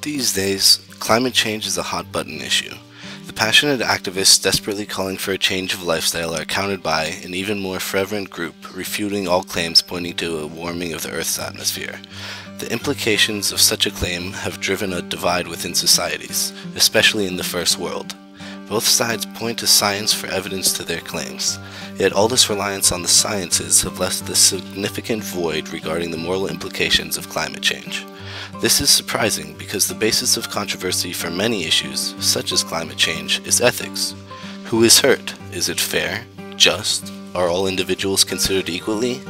These days, climate change is a hot-button issue. The passionate activists desperately calling for a change of lifestyle are countered by an even more fervent group refuting all claims pointing to a warming of the Earth's atmosphere. The implications of such a claim have driven a divide within societies, especially in the First World. Both sides point to science for evidence to their claims, yet all this reliance on the sciences have left a significant void regarding the moral implications of climate change. This is surprising because the basis of controversy for many issues, such as climate change, is ethics. Who is hurt? Is it fair? Just? Are all individuals considered equally?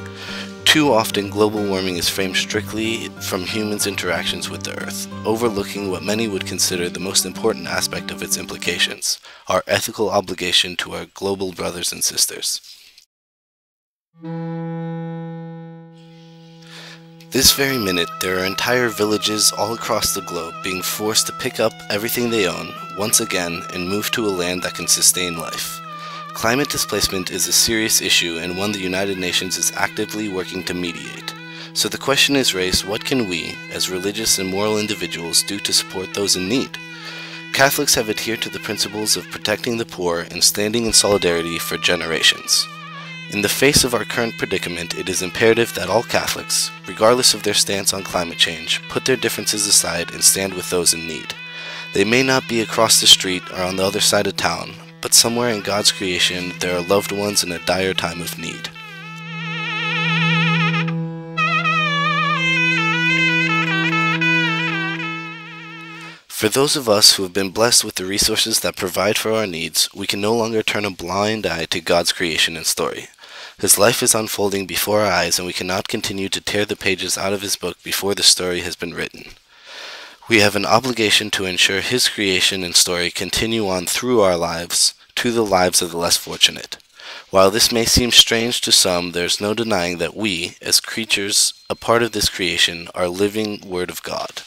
Too often, global warming is framed strictly from humans' interactions with the Earth, overlooking what many would consider the most important aspect of its implications, our ethical obligation to our global brothers and sisters. This very minute, there are entire villages all across the globe being forced to pick up everything they own, once again, and move to a land that can sustain life. Climate displacement is a serious issue and one the United Nations is actively working to mediate. So the question is raised, what can we, as religious and moral individuals, do to support those in need? Catholics have adhered to the principles of protecting the poor and standing in solidarity for generations. In the face of our current predicament, it is imperative that all Catholics, regardless of their stance on climate change, put their differences aside and stand with those in need. They may not be across the street or on the other side of town, but somewhere in God's creation there are loved ones in a dire time of need. For those of us who have been blessed with the resources that provide for our needs, we can no longer turn a blind eye to God's creation and story. His life is unfolding before our eyes, and we cannot continue to tear the pages out of his book before the story has been written. We have an obligation to ensure his creation and story continue on through our lives, to the lives of the less fortunate. While this may seem strange to some, there is no denying that we, as creatures, a part of this creation, are living Word of God.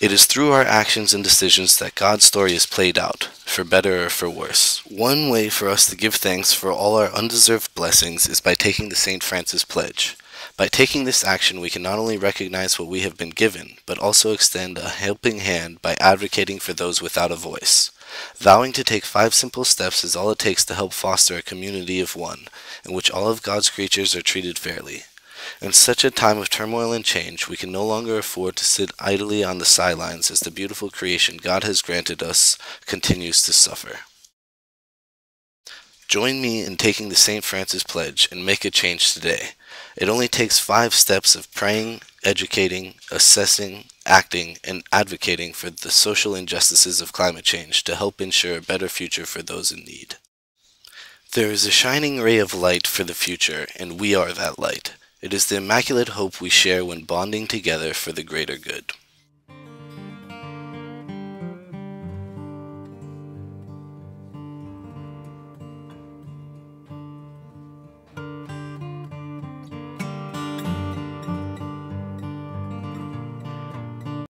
It is through our actions and decisions that God's story is played out, for better or for worse. One way for us to give thanks for all our undeserved blessings is by taking the St. Francis Pledge. By taking this action, we can not only recognize what we have been given, but also extend a helping hand by advocating for those without a voice. Vowing to take 5 simple steps is all it takes to help foster a community of one, in which all of God's creatures are treated fairly. In such a time of turmoil and change, we can no longer afford to sit idly on the sidelines as the beautiful creation God has granted us continues to suffer. Join me in taking the St. Francis Pledge and make a change today. It only takes 5 steps of praying, educating, assessing, acting, and advocating for the social injustices of climate change to help ensure a better future for those in need. There is a shining ray of light for the future, and we are that light. It is the immaculate hope we share when bonding together for the greater good.